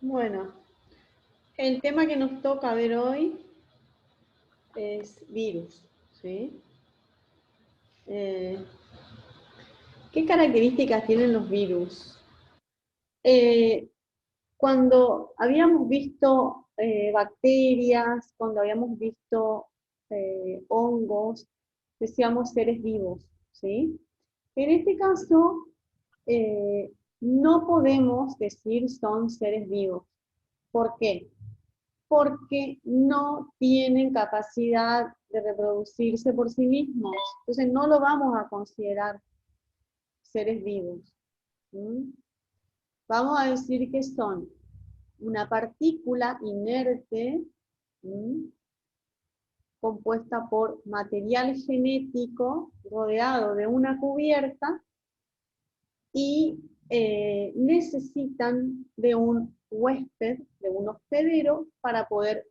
Bueno, el tema que nos toca ver hoy es virus, ¿sí? Eh, ¿Qué características tienen los virus? Eh, Cuando habíamos visto bacterias, cuando habíamos visto hongos, decíamos seres vivos, ¿sí? En este caso, eh, no podemos decir son seres vivos. ¿Por qué? Porque no tienen capacidad de reproducirse por sí mismos. Entonces no lo vamos a considerar seres vivos. ¿Mm? Vamos a decir que son una partícula inerte, ¿m?, compuesta por material genético rodeado de una cubierta y necesitan de un huésped, de un hospedero, para poder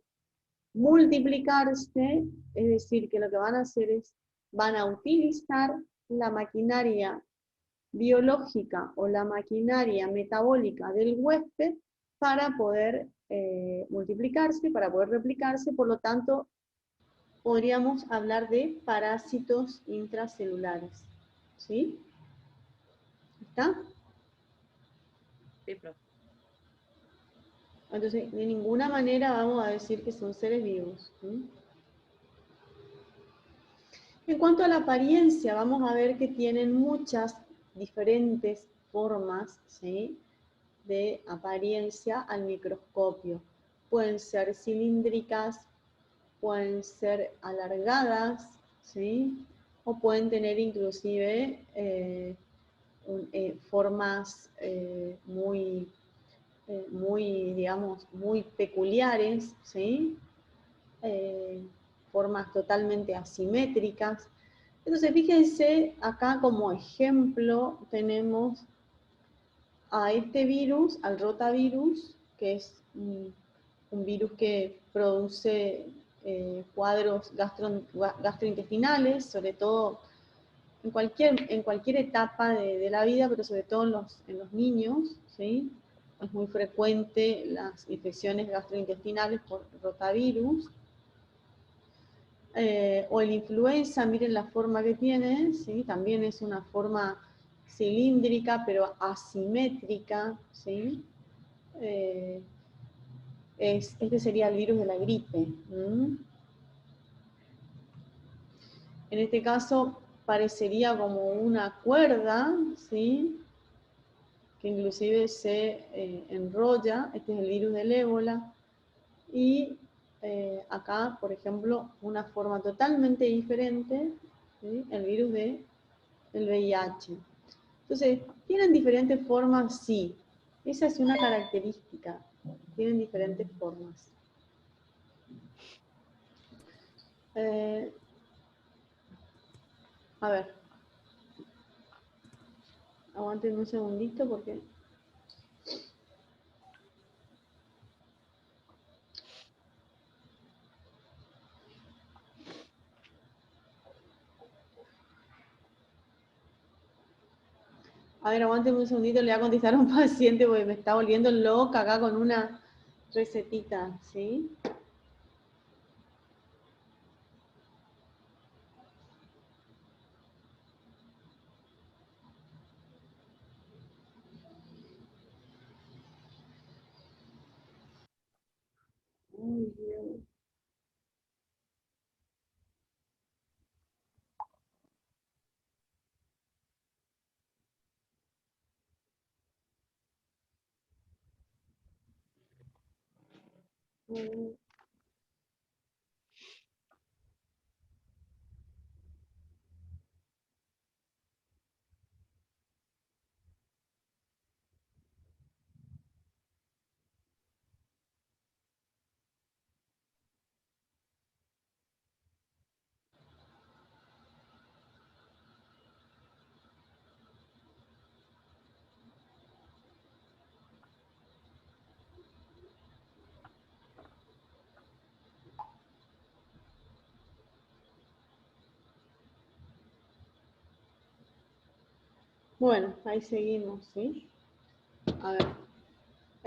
multiplicarse, es decir, que lo que van a hacer es, van a utilizar la maquinaria biológica o la maquinaria metabólica del huésped para poder multiplicarse, para poder replicarse, por lo tanto, podríamos hablar de parásitos intracelulares. ¿Sí? ¿Está? Sí, profe. Entonces, de ninguna manera vamos a decir que son seres vivos. ¿Sí? En cuanto a la apariencia, vamos a ver que tienen muchas diferentes formas, ¿sí?, de apariencia al microscopio. Pueden ser cilíndricas, pueden ser alargadas, ¿sí?, o pueden tener inclusive formas digamos, muy peculiares, ¿sí? Eh, Formas totalmente asimétricas. Entonces, fíjense, acá como ejemplo tenemos a este virus, al rotavirus, que es un virus que produce cuadros gastrointestinales, sobre todo en cualquier etapa de la vida, pero sobre todo en los niños, ¿sí? Es muy frecuente las infecciones gastrointestinales por rotavirus. O el influenza, miren la forma que tiene, ¿sí? También es una forma cilíndrica, pero asimétrica, ¿sí? Eh, este sería el virus de la gripe. En este caso parecería como una cuerda, ¿sí?, que inclusive se enrolla. Este es el virus del ébola. Y acá, por ejemplo, una forma totalmente diferente, ¿sí?, el virus del VIH. Entonces, ¿tienen diferentes formas? Sí. Esa es una característica. Tienen diferentes formas. Eh, a ver, aguanten un segundito porque... A ver, aguanten un segundito, le voy a contestar a un paciente porque me está volviendo loca acá con una recetita, ¿sí? Ay, Dios. Bueno, ahí seguimos, ¿sí? A ver.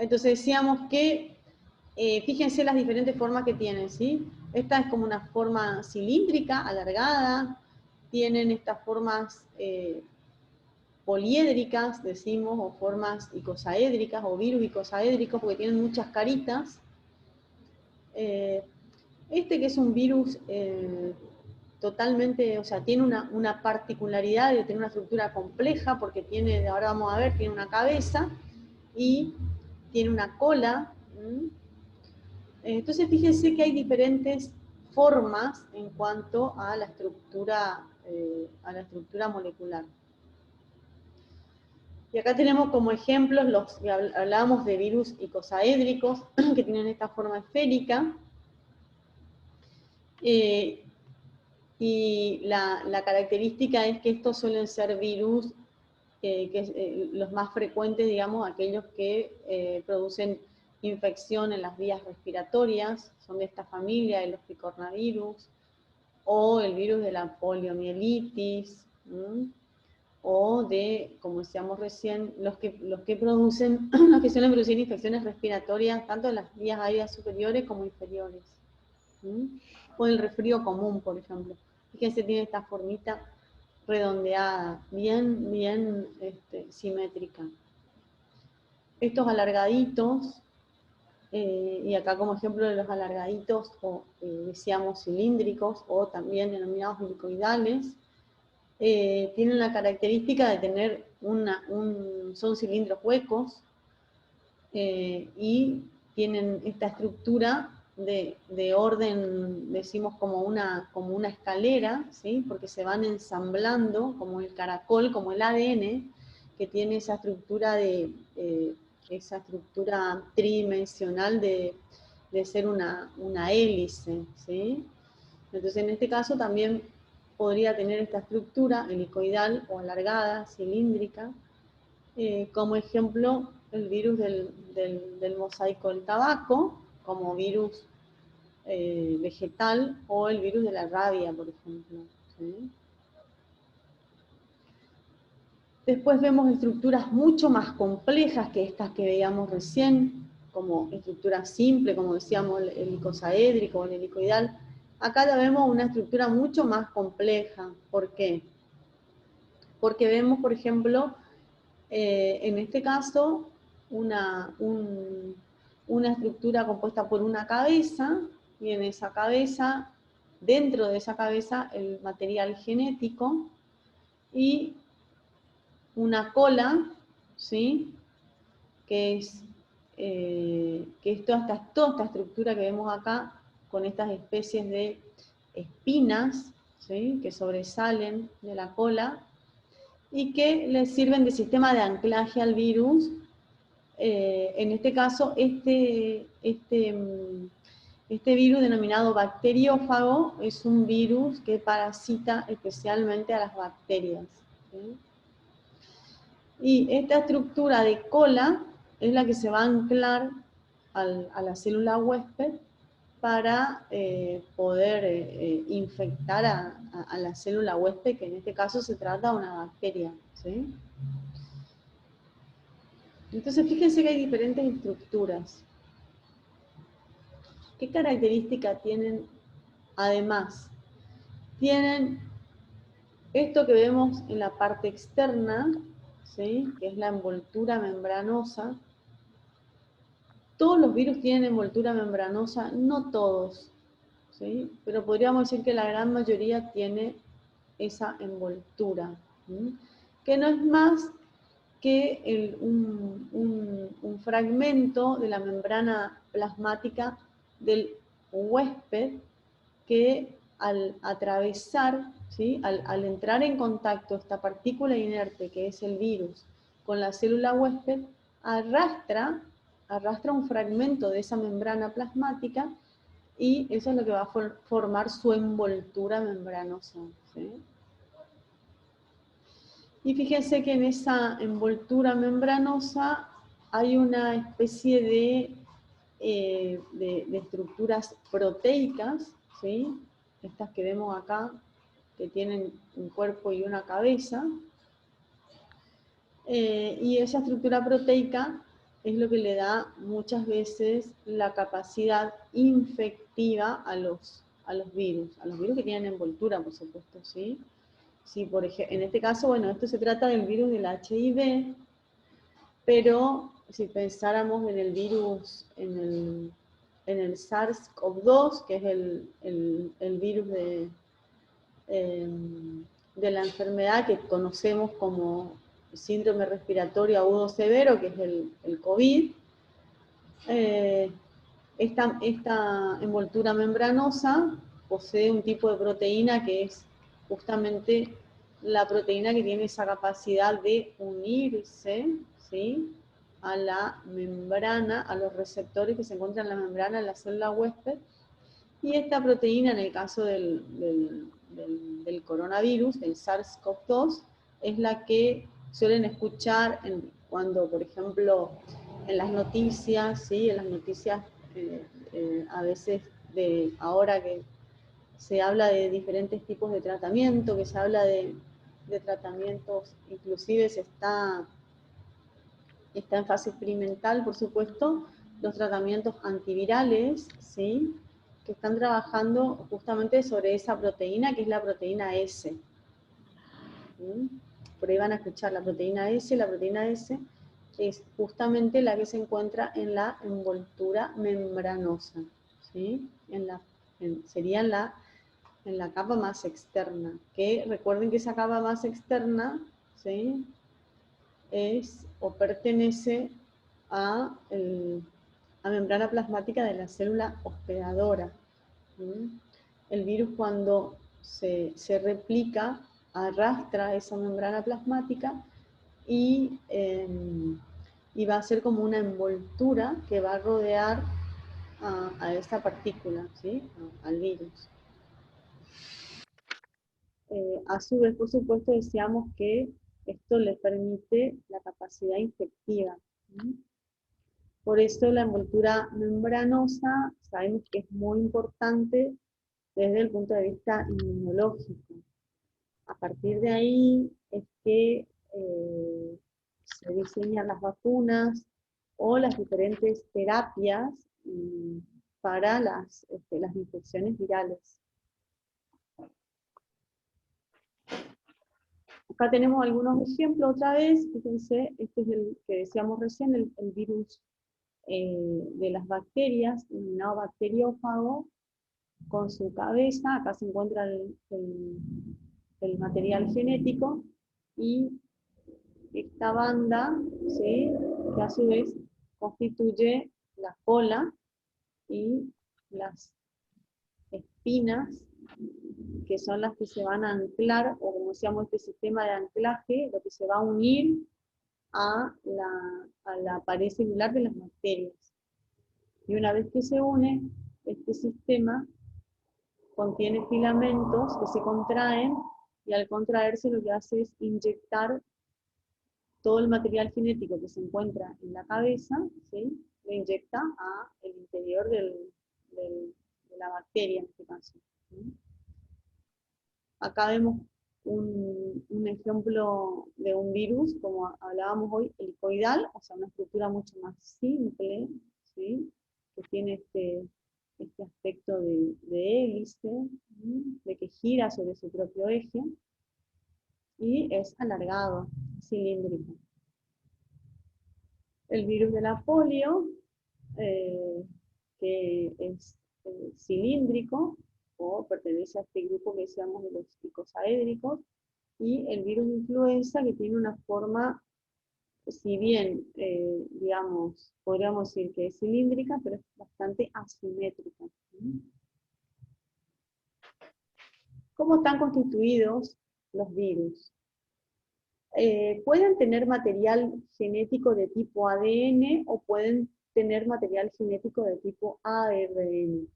Entonces decíamos que, fíjense las diferentes formas que tienen, ¿sí? Esta es como una forma cilíndrica, alargada, tienen estas formas poliédricas, decimos, o formas icosaédricas, o virus icosaédricos, porque tienen muchas caritas. Este que es un virus totalmente, o sea, tiene una particularidad de tener una estructura compleja, porque tiene, ahora vamos a ver, tiene una cabeza y tiene una cola. Entonces fíjense que hay diferentes formas en cuanto a la estructura molecular. Y acá tenemos como ejemplos, hablábamos de virus icosaédricos, que tienen esta forma esférica. Y la característica es que estos suelen ser virus, los más frecuentes, digamos, aquellos que producen infección en las vías respiratorias, son de esta familia, de los picornavirus, o el virus de la poliomielitis, o de, como decíamos recién, los que producen, los que suelen producir infecciones respiratorias, tanto en las vías aéreas superiores como inferiores. O el resfrío común, por ejemplo. Fíjense, tiene esta formita redondeada, bien simétrica. Estos alargaditos, y acá como ejemplo de los alargaditos, o decíamos cilíndricos, o también denominados helicoidales, tienen la característica de tener son cilindros huecos, y tienen esta estructura de orden, decimos como una escalera, ¿sí? Porque se van ensamblando como el caracol, como el ADN, que tiene esa estructura tridimensional de ser una hélice, ¿sí? Entonces en este caso también podría tener esta estructura helicoidal o alargada, cilíndrica, como ejemplo el virus del mosaico del tabaco, como virus vegetal, o el virus de la rabia, por ejemplo. ¿Sí? Después vemos estructuras mucho más complejas que estas que veíamos recién, como estructura simple, como decíamos el icosaédrico o el helicoidal. Acá ya vemos una estructura mucho más compleja. ¿Por qué? Porque vemos, por ejemplo, en este caso, una estructura compuesta por una cabeza, y en esa cabeza, dentro de esa cabeza, el material genético, y una cola, ¿sí? Que es toda esta estructura que vemos acá, con estas especies de espinas, ¿sí? Que sobresalen de la cola, y que les sirven de sistema de anclaje al virus. En este caso, este virus denominado bacteriófago es un virus que parasita especialmente a las bacterias, ¿sí? Y esta estructura de cola es la que se va a anclar a la célula huésped para poder infectar a la célula huésped, que en este caso se trata de una bacteria, ¿sí? Entonces fíjense que hay diferentes estructuras. ¿Qué características tienen además? Tienen esto que vemos en la parte externa, ¿sí? Que es la envoltura membranosa. Todos los virus tienen envoltura membranosa, no todos, ¿sí? Pero podríamos decir que la gran mayoría tiene esa envoltura, ¿sí? Que no es más que un fragmento de la membrana plasmática del huésped que al atravesar, ¿sí? al entrar en contacto esta partícula inerte que es el virus con la célula huésped, arrastra un fragmento de esa membrana plasmática, y eso es lo que va a formar su envoltura membranosa, ¿sí? Y fíjense que en esa envoltura membranosa hay una especie de estructuras proteicas, ¿sí? Estas que vemos acá, que tienen un cuerpo y una cabeza. Y esa estructura proteica es lo que le da muchas veces la capacidad infectiva a los virus que tienen envoltura, por supuesto, ¿sí? Sí, por ejemplo, en este caso, bueno, esto se trata del virus del HIV, pero si pensáramos en el virus, en el SARS-CoV-2, que es el virus de la enfermedad que conocemos como síndrome respiratorio agudo severo, que es el COVID, esta envoltura membranosa posee un tipo de proteína que es justamente la proteína que tiene esa capacidad de unirse, ¿sí?, a la membrana, a los receptores que se encuentran en la membrana de la célula huésped. Y esta proteína, en el caso del coronavirus, del SARS-CoV-2, es la que suelen escuchar cuando, por ejemplo, en las noticias, ¿sí? En las noticias a veces ahora que se habla de diferentes tipos de tratamiento, que se habla de tratamientos, inclusive está en fase experimental, por supuesto, los tratamientos antivirales, ¿sí?, que están trabajando justamente sobre esa proteína, que es la proteína S. ¿Sí? Por ahí van a escuchar la proteína S, que es justamente la que se encuentra en la envoltura membranosa, ¿sí? Sería en la capa más externa, que recuerden que esa capa más externa, ¿sí?, es o pertenece a la membrana plasmática de la célula hospedadora. El virus, cuando se replica, arrastra esa membrana plasmática y va a ser como una envoltura que va a rodear a esa partícula, ¿sí?, al virus. A su vez, por supuesto, decíamos que esto le permite la capacidad infectiva. Por eso la envoltura membranosa sabemos que es muy importante desde el punto de vista inmunológico. A partir de ahí es que se diseñan las vacunas o las diferentes terapias para las infecciones virales. Acá tenemos algunos ejemplos otra vez. Fíjense, este es el que decíamos recién, el virus de las bacterias, denominado bacteriófago, con su cabeza. Acá se encuentra el material genético, y esta banda, ¿sí?, que a su vez constituye la cola y las espinas, que son las que se van a anclar, o como decíamos, este sistema de anclaje, lo que se va a unir a la pared celular de las bacterias. Y una vez que se une, este sistema contiene filamentos que se contraen, y al contraerse lo que hace es inyectar todo el material genético que se encuentra en la cabeza, ¿sí?, lo inyecta al interior de la bacteria en este caso, ¿sí? Acá vemos un ejemplo de un virus, como hablábamos hoy, helicoidal, o sea, una estructura mucho más simple, ¿sí?, que tiene este aspecto de hélice, ¿sí?, de que gira sobre su propio eje, y es alargado, cilíndrico. El virus de la polio, que es cilíndrico, o pertenece a este grupo que decíamos de los icosaédricos, y el virus de influenza, que tiene una forma, si bien, digamos, podríamos decir que es cilíndrica, pero es bastante asimétrica. ¿Cómo están constituidos los virus? Pueden tener material genético de tipo ADN, o pueden tener material genético de tipo ARN.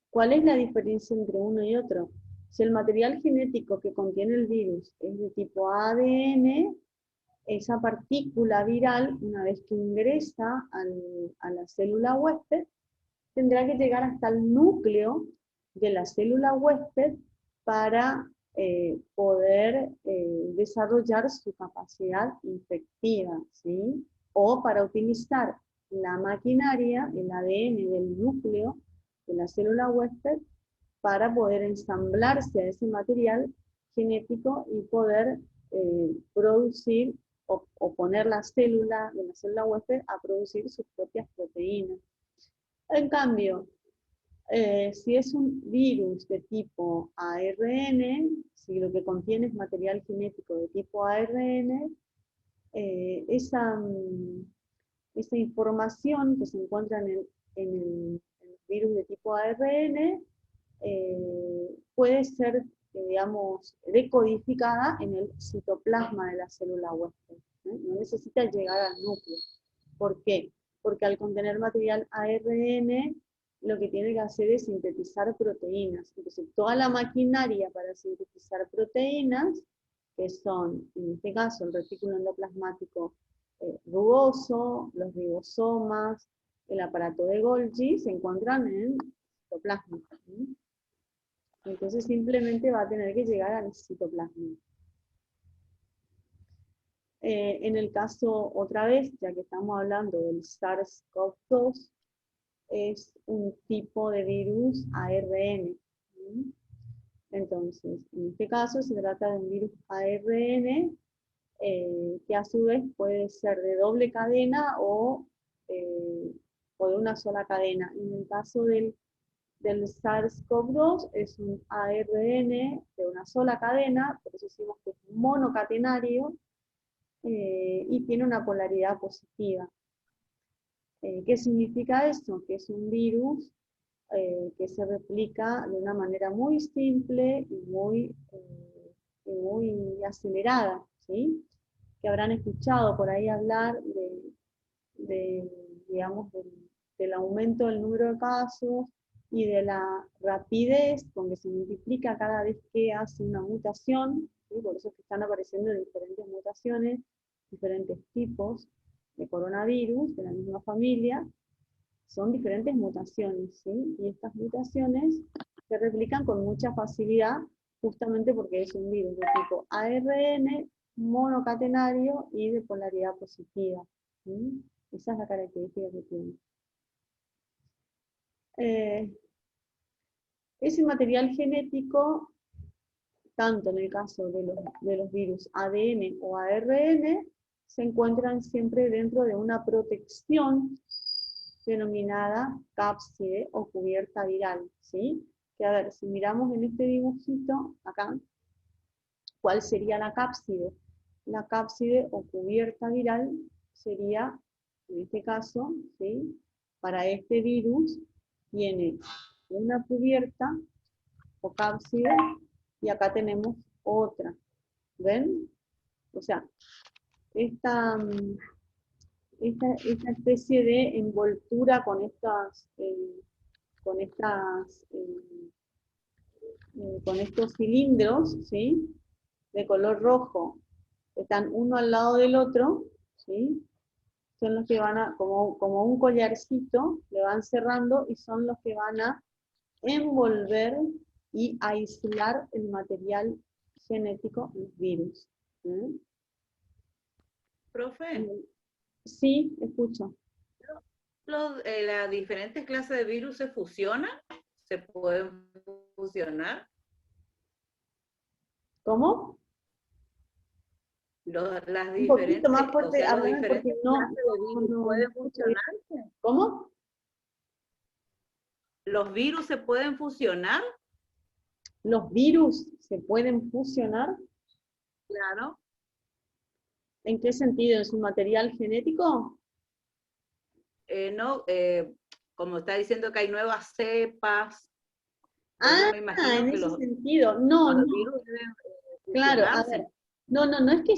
¿Cuál es la diferencia entre uno y otro? Si el material genético que contiene el virus es de tipo ADN, esa partícula viral, una vez que ingresa a la célula huésped, tendrá que llegar hasta el núcleo de la célula huésped para poder desarrollar su capacidad infectiva, ¿sí? o para utilizar la maquinaria, el ADN del núcleo de la célula huésped, para poder ensamblarse a ese material genético y poder producir o poner la célula de la célula huésped a producir sus propias proteínas. En cambio, si es un virus de tipo ARN, si lo que contiene es material genético de tipo ARN, esa información que se encuentra en el virus de tipo ARN puede ser, digamos, decodificada en el citoplasma de la célula huésped. No necesita llegar al núcleo. ¿Por qué? Porque al contener material ARN, lo que tiene que hacer es sintetizar proteínas. Entonces, toda la maquinaria para sintetizar proteínas, que son, en este caso, el retículo endoplasmático rugoso, los ribosomas, el aparato de Golgi, se encuentran en el citoplasma. Entonces simplemente va a tener que llegar al citoplasma. En el caso, otra vez, ya que estamos hablando del SARS-CoV-2, es un tipo de virus ARN. Entonces, en este caso se trata de un virus ARN que a su vez puede ser de doble cadena o de una sola cadena. En el caso del SARS-CoV-2 es un ARN de una sola cadena, por eso decimos que es monocatenario, y tiene una polaridad positiva. ¿Qué significa esto? Que es un virus que se replica de una manera muy simple y muy acelerada, ¿sí? Que habrán escuchado por ahí hablar digamos, del aumento del número de casos y de la rapidez con que se multiplica cada vez que hace una mutación, ¿sí? Por eso es que están apareciendo diferentes mutaciones, diferentes tipos de coronavirus de la misma familia, son diferentes mutaciones, ¿sí? Y estas mutaciones se replican con mucha facilidad, justamente porque es un virus de tipo ARN, monocatenario y de polaridad positiva, ¿sí? Esa es la característica que tiene. Ese material genético, tanto en el caso de los virus ADN o ARN, se encuentran siempre dentro de una protección denominada cápside o cubierta viral, ¿sí? Que a ver, si miramos en este dibujito, acá, ¿cuál sería la cápside? La cápside o cubierta viral sería, en este caso, ¿sí? Para este virus, tiene una cubierta o cápside, y acá tenemos otra, ¿ven? O sea, esta especie de envoltura con con estos cilindros, ¿sí? De color rojo, están uno al lado del otro, ¿sí? Son los que van a, como un collarcito, le van cerrando y son los que van a envolver y aislar el material genético, los virus. ¿Sí? Profe, Sí, escucho. las diferentes clases de virus se fusionan, se pueden fusionar. ¿Cómo? Las Un poquito diferentes, más o fuerte, sea, los háblame porque diferentes clases de virus no pueden escucho bien. fusionarse. ¿Cómo? ¿Los virus se pueden fusionar? ¿Los virus se pueden fusionar? Claro. ¿En qué sentido? ¿En su material genético? No, como está diciendo que hay nuevas cepas, Ah, entonces me imagino en que ese los sentido. No, no, virus deben claro, a fusionarse. ver. No, no, no es que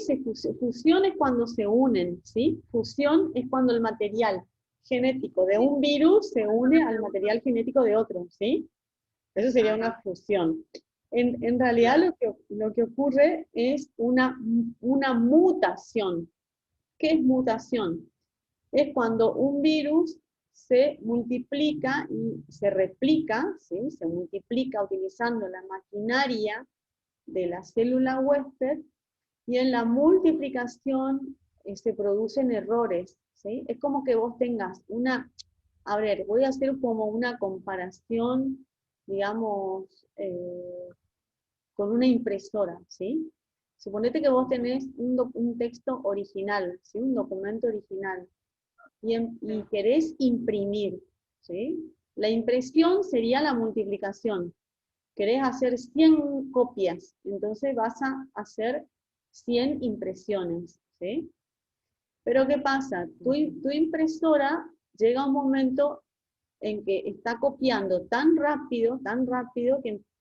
fusión es cuando se unen, ¿sí? Fusión es cuando el material genético de un virus se une al material genético de otro, ¿sí? Eso sería una fusión. En realidad lo que ocurre es una mutación. ¿Qué es mutación? Es cuando un virus se multiplica y se replica, ¿sí? Se multiplica utilizando la maquinaria de la célula huésped, y en la multiplicación se producen errores, ¿sí? Es como que vos tengas una, a ver, voy a hacer como una comparación, digamos, con una impresora, ¿sí? Suponete que vos tenés un texto original, ¿sí? Un documento original, y querés imprimir, ¿sí? La impresión sería la multiplicación. Querés hacer 100 copias, entonces vas a hacer 100 impresiones, ¿sí? Pero ¿qué pasa? Tu impresora llega un momento en que está copiando tan rápido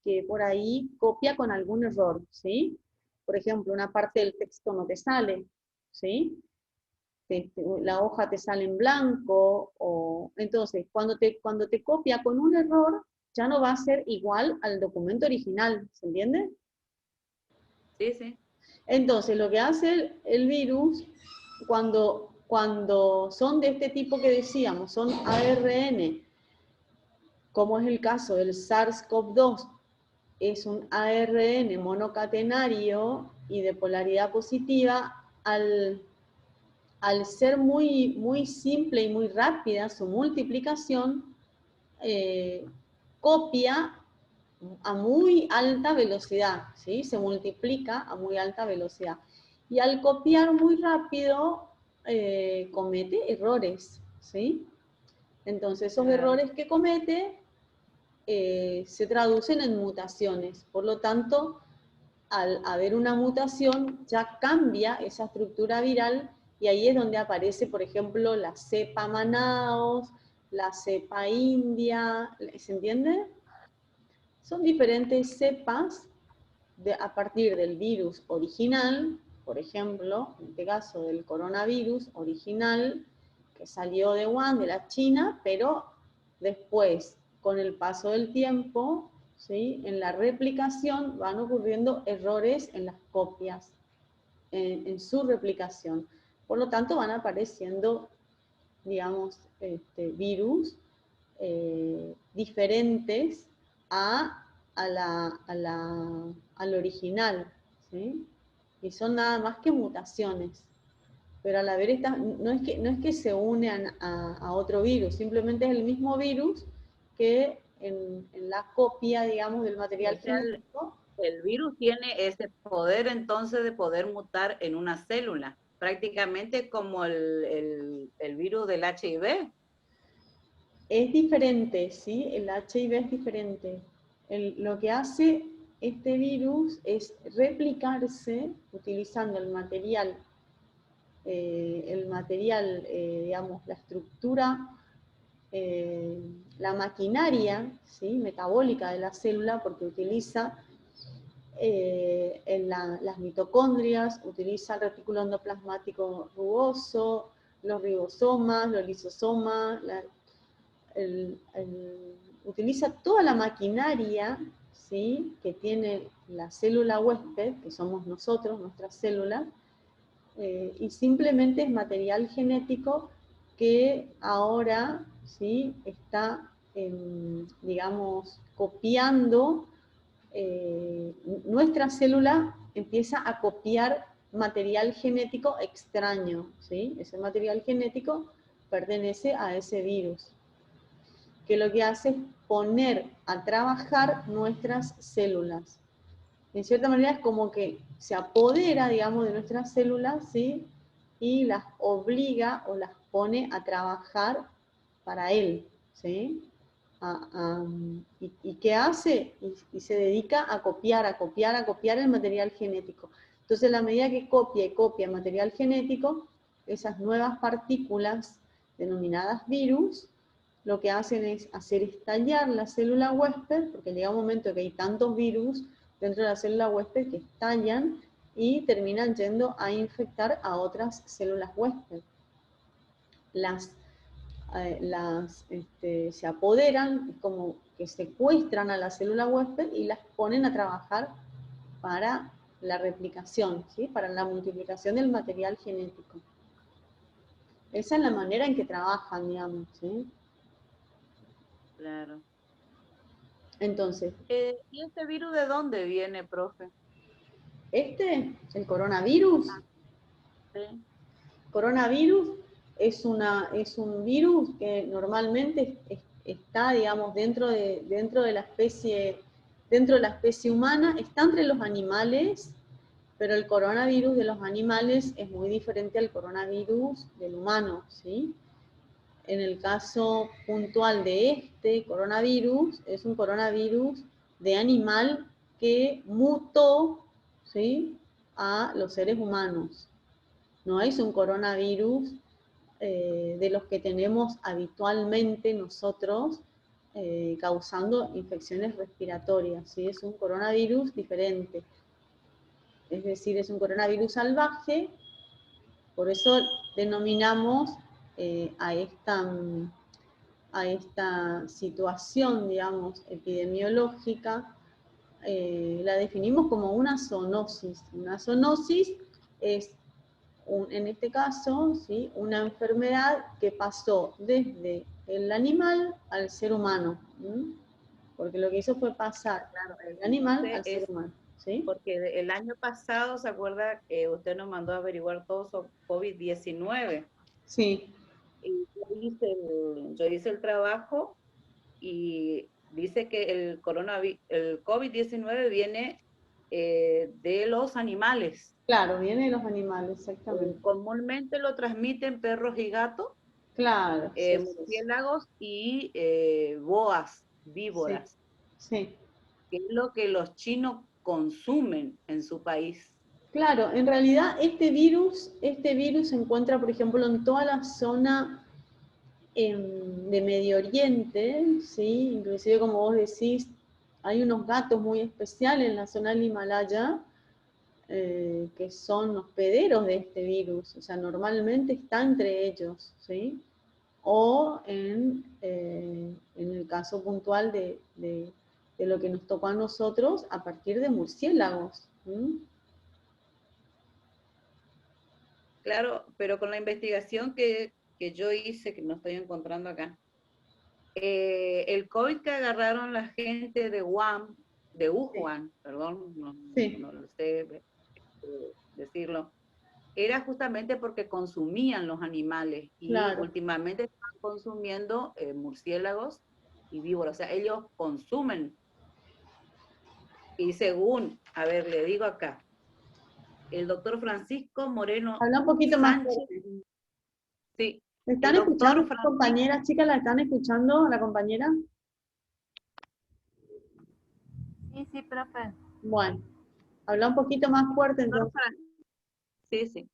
que por ahí copia con algún error, ¿sí? Por ejemplo, una parte del texto no te sale, ¿sí? La hoja te sale en blanco, entonces cuando te copia con un error, ya no va a ser igual al documento original, ¿se entiende? Sí, sí. Entonces, lo que hace el virus, cuando son de este tipo que decíamos, son ARN, como es el caso del SARS-CoV-2, es un ARN monocatenario y de polaridad positiva, al ser muy, muy simple y muy rápida su multiplicación, copia a muy alta velocidad, ¿sí? Se multiplica a muy alta velocidad. Y al copiar muy rápido, comete errores, ¿sí? Entonces, esos errores que comete se traducen en mutaciones. Por lo tanto, al haber una mutación, ya cambia esa estructura viral y ahí es donde aparece, por ejemplo, la cepa Manaos, la cepa India, ¿se entiende? Son diferentes cepas a partir del virus original, por ejemplo, en este caso del coronavirus original, que salió de Wuhan, de la China, pero después, con el paso del tiempo, ¿sí? En la replicación van ocurriendo errores en las copias, en su replicación. Por lo tanto, van apareciendo, digamos, virus diferentes al original, ¿sí? Y son nada más que mutaciones. Pero al haber estas, no es que se unen a otro virus, simplemente es el mismo virus que en la copia, digamos, del material O sea, genético. el virus tiene ese poder entonces de poder mutar en una célula, prácticamente como el virus del HIV. Es diferente, ¿sí? El HIV es diferente. Lo que hace este virus es replicarse utilizando digamos, la estructura, la maquinaria, ¿sí? Metabólica de la célula, porque utiliza las mitocondrias, utiliza el retículo endoplasmático rugoso, los ribosomas, los lisosomas, utiliza toda la maquinaria, ¿sí? Que tiene la célula huésped, que somos nosotros, nuestras células, y simplemente es material genético que ahora, ¿sí? Está, digamos, copiando, nuestra célula empieza a copiar material genético extraño, ¿sí? Ese material genético pertenece a ese virus, que lo que hace es poner a trabajar nuestras células. En cierta manera es como que se apodera, digamos, de nuestras células, ¿sí? Y las obliga o las pone a trabajar para él, ¿sí? ¿Y qué hace? Y se dedica a copiar, a copiar, a copiar el material genético. Entonces, a la medida que copia y copia material genético, esas nuevas partículas denominadas virus, lo que hacen es hacer estallar la célula huésped, porque llega un momento que hay tantos virus dentro de la célula huésped que estallan y terminan yendo a infectar a otras células huésped. Se apoderan, como que secuestran a la célula huésped y las ponen a trabajar para la replicación, ¿sí? Para la multiplicación del material genético. Esa es la manera en que trabajan, digamos, ¿sí? Claro. Entonces, ¿Y este virus de dónde viene, profe? el coronavirus, Sí. coronavirus es un virus que normalmente está, digamos, dentro de la especie humana, está entre los animales, pero el coronavirus de los animales es muy diferente al coronavirus del humano, ¿sí? En el caso puntual de este coronavirus, es un coronavirus de animal que mutó, ¿sí?, a los seres humanos. No es un coronavirus de los que tenemos habitualmente nosotros causando infecciones respiratorias, ¿sí? Es un coronavirus diferente. Es decir, es un coronavirus salvaje, por eso denominamos a esta situación, digamos, epidemiológica, la definimos como una zoonosis. Una zoonosis es, en este caso, ¿sí?, una enfermedad que pasó desde el animal al ser humano, ¿sí? Porque lo que hizo fue pasar Claro, del animal al ser es humano, ¿sí? porque el año pasado, ¿se acuerda? Usted nos mandó a averiguar todo sobre COVID-19. Sí. Y yo hice el trabajo y dice que el COVID-19 viene de los animales. Claro, viene de los animales, exactamente. Comúnmente lo transmiten perros y gatos, Claro, sí, sí, murciélagos y boas, sí, víboras, sí. que es lo que los chinos consumen en su país. Claro, en realidad este virus se encuentra, por ejemplo, en toda la zona de Medio Oriente, ¿sí? Inclusive, como vos decís, hay unos gatos muy especiales en la zona del Himalaya que son hospederos de este virus, o sea, normalmente está entre ellos, ¿sí? O en el caso puntual de lo que nos tocó a nosotros, a partir de murciélagos. ¿Sí? Claro, pero con la investigación que yo hice, que no estoy encontrando acá, el COVID que agarraron la gente de Wuhan, perdón, Sí, no lo sé decirlo, era justamente porque consumían los animales y claro. últimamente están consumiendo murciélagos y víboras, o sea, ellos consumen. Y según, a ver, le digo acá, el doctor Francisco Moreno Habla un poquito más Sánchez, fuerte. sí, ¿Me el están escuchando doctor las Francisco, compañeras? Chicas, ¿la están escuchando a la compañera? Sí, sí, profe. Bueno, habla un poquito más fuerte entonces. sí, sí,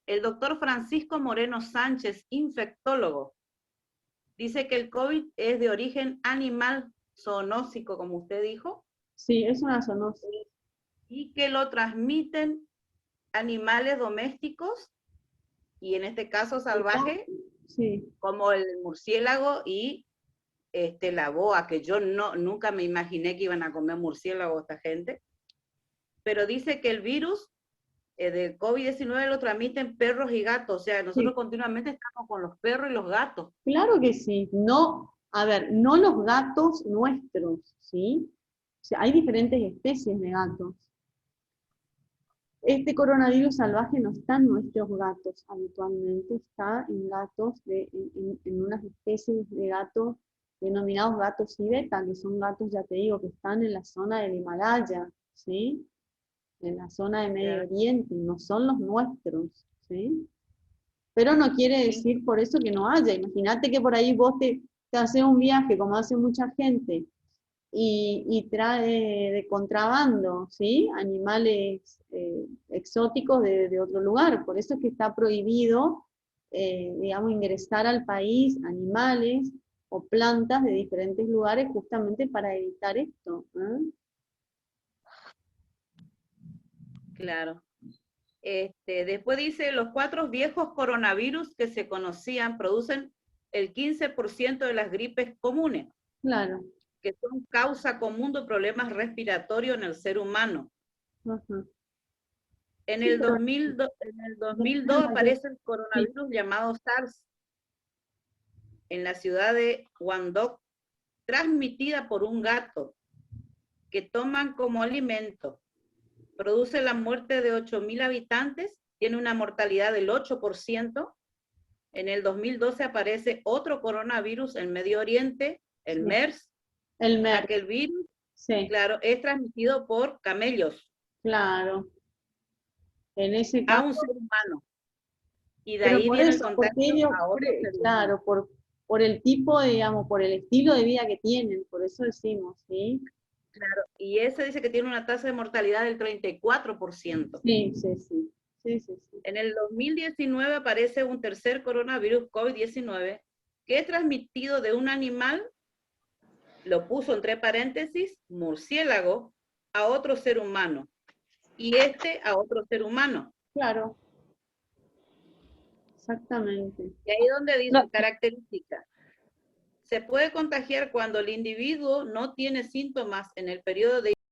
el doctor Francisco Moreno Sánchez, infectólogo, dice que el COVID es de origen animal zoonósico, como usted dijo, Sí, es una zoonosis. y que lo transmiten animales domésticos, y en este caso salvaje, Sí, como el murciélago y la boa, que yo nunca me imaginé que iban a comer murciélago esta gente, pero dice que el virus del COVID-19 lo transmiten perros y gatos, o sea, nosotros sí. continuamente estamos con los perros y los gatos. Claro que sí. No, a ver, no los gatos nuestros, ¿sí? O sea, hay diferentes especies de gatos. Este coronavirus salvaje no está en nuestros gatos habitualmente, está en gatos, en unas especies de gatos denominados gatos civeta, que son gatos, ya te digo, que están en la zona del Himalaya, ¿sí? En la zona de Medio Ya. Oriente, no son los nuestros, ¿sí? Pero no quiere decir por eso que no haya. Imagínate que por ahí vos te haces un viaje, como hace mucha gente, y trae de contrabando, ¿sí? Animales exóticos de otro lugar. Por eso es que está prohibido, digamos, ingresar al país animales o plantas de diferentes lugares justamente para evitar esto. ¿Eh? Claro. Después dice, los 4 viejos coronavirus que se conocían producen el 15% de las gripes comunes, Claro. que son causa común de problemas respiratorios en el ser humano. Ajá. En Sí, el pero 2002 después mayor. aparece el Sí, coronavirus llamado SARS en la ciudad de Guangdong, transmitida por un gato que toman como alimento. Produce la muerte de 8.000 habitantes, tiene una mortalidad del 8%, En el 2012 aparece otro coronavirus en Medio Oriente, el Sí. MERS, El ya MERS, que el virus, sí, claro, es transmitido por camellos claro. En ese a caso, un ser humano. Y de pero ahí por viene el eso, porque contagio ellos, a otro ser humano. claro, por el tipo, digamos, por el estilo de vida que tienen, por eso decimos, ¿sí? Claro, y ese dice que tiene una tasa de mortalidad del 34%. Sí, sí, sí, sí, sí, sí. En el 2019 aparece un tercer coronavirus COVID-19 que es transmitido de un animal, lo puso entre paréntesis, murciélago, a otro ser humano. Y este a otro ser humano. Claro, exactamente. Y ahí donde No, dice características. Se puede contagiar cuando el individuo no tiene síntomas en el periodo de